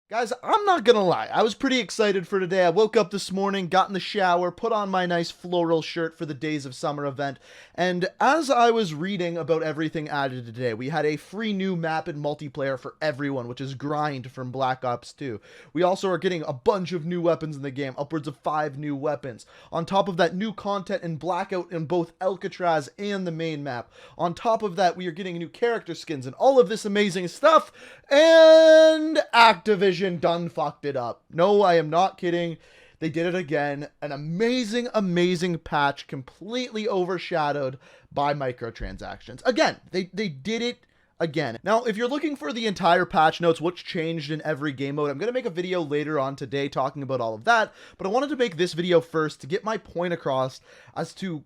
Guys, I'm not gonna lie, I was pretty excited for today. I woke up this morning, got in the shower, put on my nice floral shirt for the Days of Summer event, and as I was reading about everything added today, we had a free new map in multiplayer for everyone, which is Grind from Black Ops 2. We also are getting a bunch of new weapons in the game, upwards of 5 new weapons. On top of that, new content in Blackout in both Alcatraz and the main map. On top of that, we are getting new character skins and all of this amazing stuff, and Activision done fucked it up. No, I am not kidding. They did it again. An amazing patch, completely overshadowed by microtransactions. Again, they did it again. Now, if you're looking for the entire patch notes, what's changed in every game mode, I'm going to make a video later on today talking about all of that, but I wanted to make this video first to get my point across as to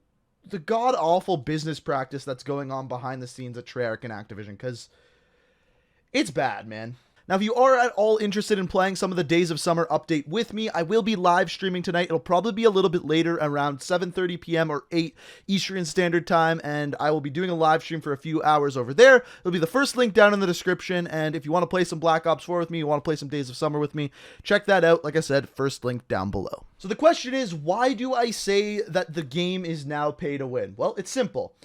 the god-awful business practice that's going on behind the scenes at Treyarch and Activision, because it's bad, man. Now, if you are at all interested in playing some of the Days of Summer update with me, I will be live streaming tonight. It'll probably be a little bit later, around 7:30 p.m. or 8 Eastern Standard Time, and I will be doing a live stream for a few hours over there. It'll be the first link down in the description, and if you want to play some Black Ops 4 with me, you want to play some Days of Summer with me, check that out. Like I said, first link down below. So the question is, why do I say that the game is now pay to win? Well, it's simple.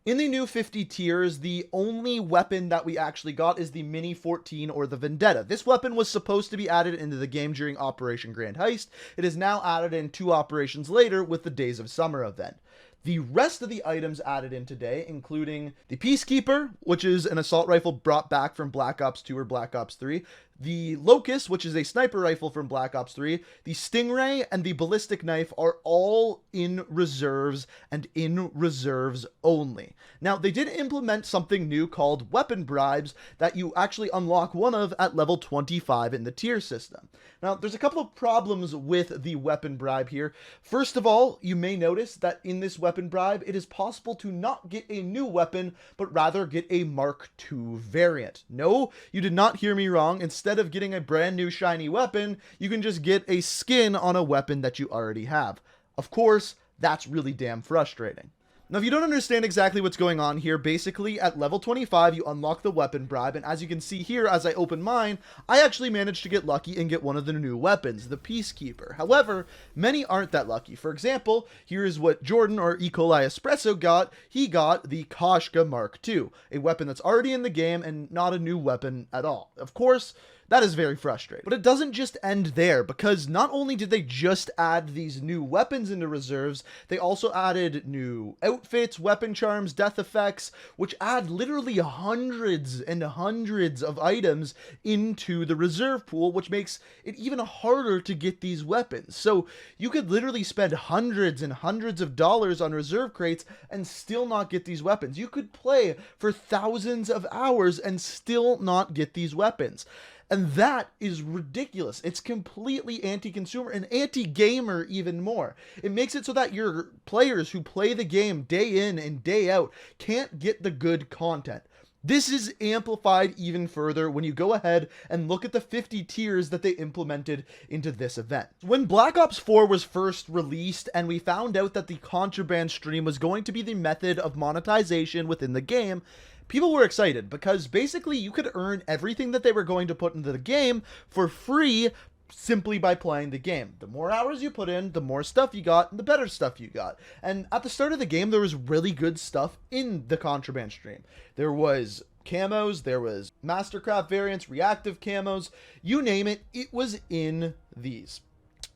In the new 50 tiers, the only weapon that we actually got is the Mini 14 or the Vendetta. This weapon was supposed to be added into the game during Operation Grand Heist. It is now added in 2 operations later with the Days of Summer event. The rest of the items added in today, including the Peacekeeper, which is an assault rifle brought back from Black Ops 2 or Black Ops 3, the Locus, which is a sniper rifle from Black Ops 3, the Stingray, and the Ballistic Knife are all in reserves and in reserves only. Now, they did implement something new called weapon bribes that you actually unlock one of at level 25 in the tier system. Now, there's a couple of problems with the weapon bribe here. First of all, you may notice that in this weapon bribe, it is possible to not get a new weapon, but rather get a Mark II variant. No, you did not hear me wrong. Instead of getting a brand new shiny weapon, you can just get a skin on a weapon that you already have. Of course, that's really damn frustrating. Now, if you don't understand exactly what's going on here, basically at level 25, you unlock the weapon bribe, and as you can see here, as I open mine, I actually managed to get lucky and get one of the new weapons, the Peacekeeper. However, many aren't that lucky. For example, here is what Jordan, or E. coli Espresso, got. He got the Koshka Mark II, a weapon that's already in the game and not a new weapon at all. Of course, that is very frustrating. But it doesn't just end there, because not only did they just add these new weapons into reserves, they also added new outfits, weapon charms, death effects, which add literally hundreds and hundreds of items into the reserve pool, which makes it even harder to get these weapons. So you could literally spend hundreds and hundreds of dollars on reserve crates and still not get these weapons. You could play for thousands of hours and still not get these weapons. And that is ridiculous. It's completely anti-consumer and anti-gamer even more. It makes it so that your players who play the game day in and day out can't get the good content. This is amplified even further when you go ahead and look at the 50 tiers that they implemented into this event. When Black Ops 4 was first released and we found out that the contraband stream was going to be the method of monetization within the game, people were excited because basically you could earn everything that they were going to put into the game for free simply by playing the game. The more hours you put in, the more stuff you got, and the better stuff you got. And at the start of the game, there was really good stuff in the contraband stream. There was camos, there was Mastercraft variants, reactive camos, you name it, it was in these.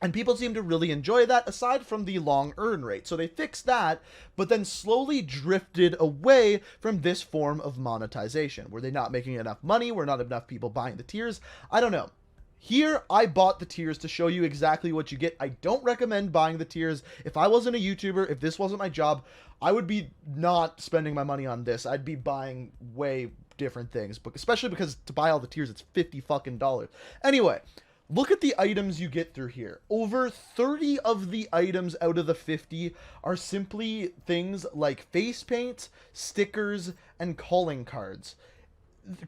And people seem to really enjoy that, aside from the long earn rate. So they fixed that, but then slowly drifted away from this form of monetization. Were they not making enough money? Were not enough people buying the tiers? I don't know. Here, I bought the tiers to show you exactly what you get. I don't recommend buying the tiers. If I wasn't a YouTuber, if this wasn't my job, I would be not spending my money on this. I'd be buying way different things, but especially because to buy all the tiers, it's $50 fucking dollars. Anyway, look at the items you get through here. Over 30 of the items out of the 50 are simply things like face paint, stickers, and calling cards.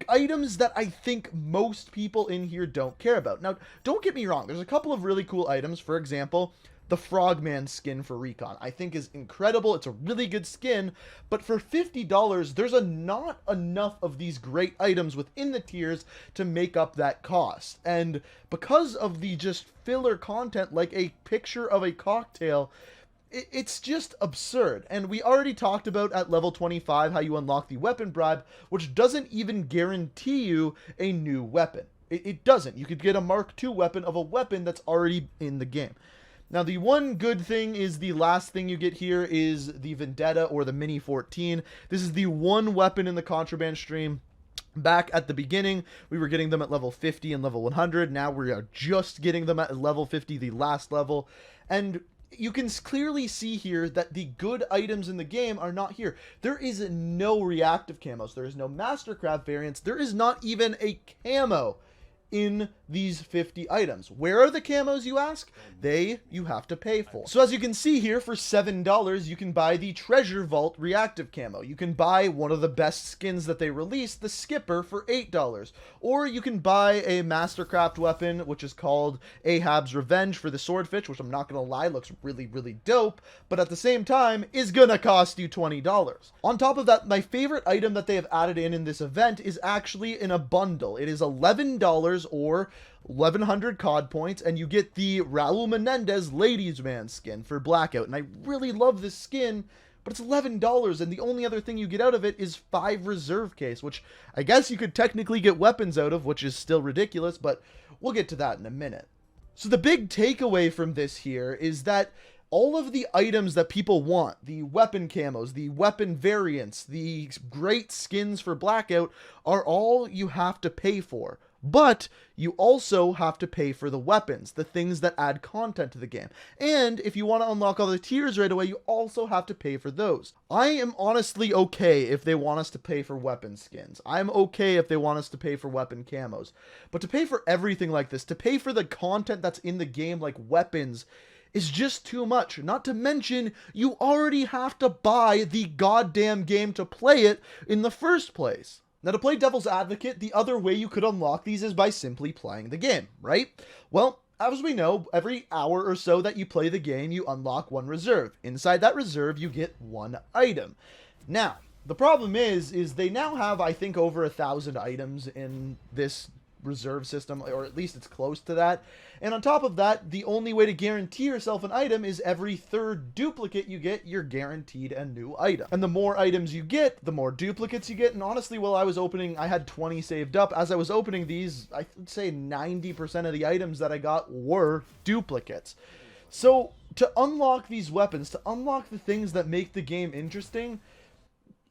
Items that I think most people in here don't care about. Now, don't get me wrong. There's a couple of really cool items. For example, the Frogman skin for Recon. I think is incredible. It's a really good skin, but for $50, there's not enough of these great items within the tiers to make up that cost. And because of the just filler content, like a picture of a cocktail, it's just absurd. And we already talked about at level 25 how you unlock the weapon bribe, which doesn't even guarantee you a new weapon. It doesn't. You could get a Mark II weapon of a weapon that's already in the game. Now, the one good thing is the last thing you get here is the Vendetta or the Mini 14. This is the one weapon in the contraband stream. Back at the beginning, we were getting them at level 50 and level 100. Now we are just getting them at level 50, the last level. And you can clearly see here that the good items in the game are not here. There is no reactive camos. There is no Mastercraft variants. There is not even a camo in these 50 items. Where are the camos, you ask? You have to pay for. So as you can see here, for $7, you can buy the Treasure Vault reactive camo. You can buy one of the best skins that they released, the Skipper, for $8. Or you can buy a Mastercraft weapon, which is called Ahab's Revenge for the Swordfish, which I'm not gonna lie, looks really, really dope, but at the same time, is gonna cost you $20. On top of that, my favorite item that they have added in this event is actually in a bundle. It is $11 or 1,100 COD points, and you get the Raul Menendez Ladies Man skin for Blackout. And I really love this skin, but it's $11, and the only other thing you get out of it is 5 reserve case, which I guess you could technically get weapons out of, which is still ridiculous, but we'll get to that in a minute. So the big takeaway from this here is that all of the items that people want, the weapon camos, the weapon variants, the great skins for Blackout, are all you have to pay for. But you also have to pay for the weapons, the things that add content to the game. And if you want to unlock all the tiers right away, you also have to pay for those. I am honestly okay if they want us to pay for weapon skins. I'm okay if they want us to pay for weapon camos. But to pay for everything like this, to pay for the content that's in the game like weapons, is just too much. Not to mention, you already have to buy the goddamn game to play it in the first place. Now, to play devil's advocate, the other way you could unlock these is by simply playing the game, right? Well, as we know, every hour or so that you play the game, you unlock one reserve. Inside that reserve, you get one item. Now, the problem is they now have, I think, over 1,000 items in this reserve system, or at least it's close to that. And on top of that, the only way to guarantee yourself an item is every third duplicate you get, you're guaranteed a new item. And the more items you get, the more duplicates you get. And honestly, while I was opening, I had 20 saved up. As I was opening these, I would say 90% of the items that I got were duplicates. So to unlock these weapons, to unlock the things that make the game interesting,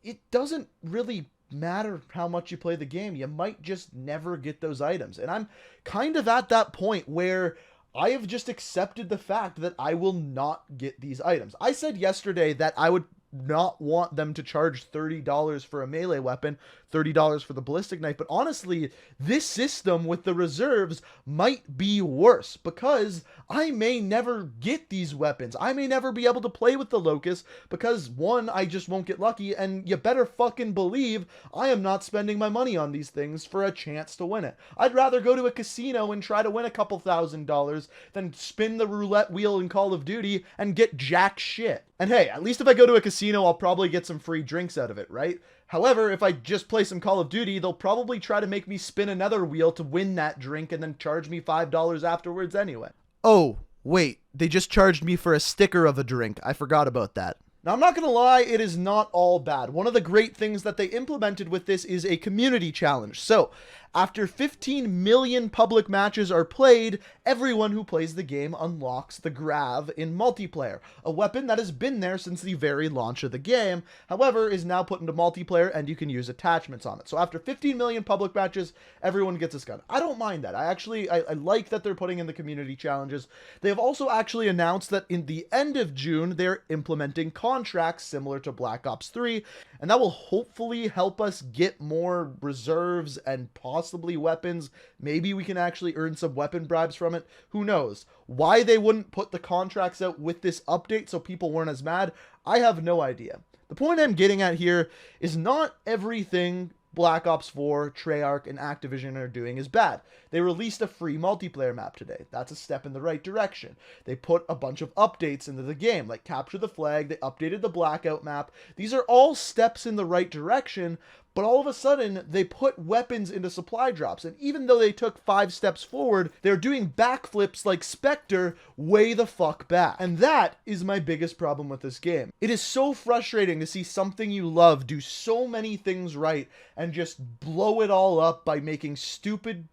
it doesn't really matter how much you play the game. You might just never get those items. And I'm kind of at that point where I have just accepted the fact that I will not get these items. I said yesterday that I would not want them to charge $30 for a melee weapon, $30 for the ballistic knife, but honestly, this system with the reserves might be worse because I may never get these weapons. I may never be able to play with the Locus because, one, I just won't get lucky, and you better fucking believe I am not spending my money on these things for a chance to win it. I'd rather go to a casino and try to win a couple $1,000s than spin the roulette wheel in Call of Duty and get jack shit. And hey, at least if I go to a casino, I'll probably get some free drinks out of it, right? However, if I just play some Call of Duty, they'll probably try to make me spin another wheel to win that drink and then charge me $5 afterwards anyway. Oh, wait, they just charged me for a sticker of a drink. I forgot about that. Now, I'm not going to lie, it is not all bad. One of the great things that they implemented with this is a community challenge. So, after 15 million public matches are played, everyone who plays the game unlocks the Grav in multiplayer, a weapon that has been there since the very launch of the game, however, is now put into multiplayer and you can use attachments on it. So after 15 million public matches, everyone gets this gun. I don't mind that. I like that they're putting in the community challenges. They have also actually announced that in the end of June, they're implementing contracts similar to Black Ops 3, and that will hopefully help us get more reserves and possibly weapons. Maybe we can actually earn some weapon bribes from it. Who knows? Why they wouldn't put the contracts out with this update so people weren't as mad, I have no idea. The point I'm getting at here is not everything Black Ops 4, Treyarch, and Activision are doing is bad. They released a free multiplayer map today. That's a step in the right direction. They put a bunch of updates into the game, like Capture the Flag. They updated the Blackout map. These are all steps in the right direction, but all of a sudden, they put weapons into supply drops. And even though they took 5 steps forward, they're doing backflips like Spectre way the fuck back. And that is my biggest problem with this game. It is so frustrating to see something you love do so many things right and just blow it all up by making stupid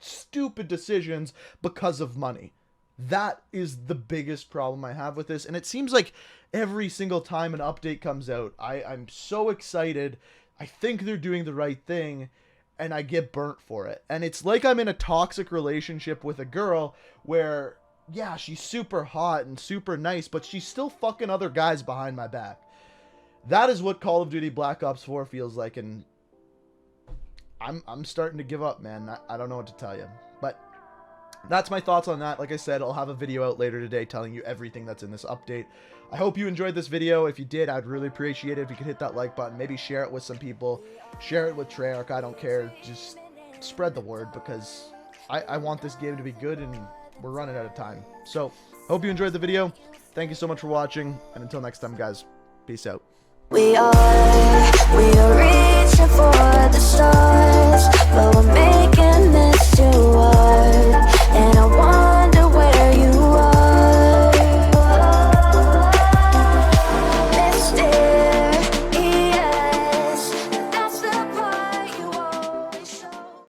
decisions because of money. That is the biggest problem I have with this. And it seems like every single time an update comes out, I'm so excited. I think they're doing the right thing, and I get burnt for it. And it's like I'm in a toxic relationship with a girl where, yeah, she's super hot and super nice, but she's still fucking other guys behind my back. That is what Call of Duty Black Ops 4 feels like, and I'm starting to give up, man. I don't know what to tell you. But that's my thoughts on that. Like I said, I'll have a video out later today telling you everything that's in this update. I hope you enjoyed this video. If you did, I'd really appreciate it if you could hit that like button. Maybe share it with some people. Share it with Treyarch. I don't care. Just spread the word, because I want this game to be good, and we're running out of time. So, hope you enjoyed the video. Thank you so much for watching, and until next time, guys, peace out. We are reaching for the stars, but we're made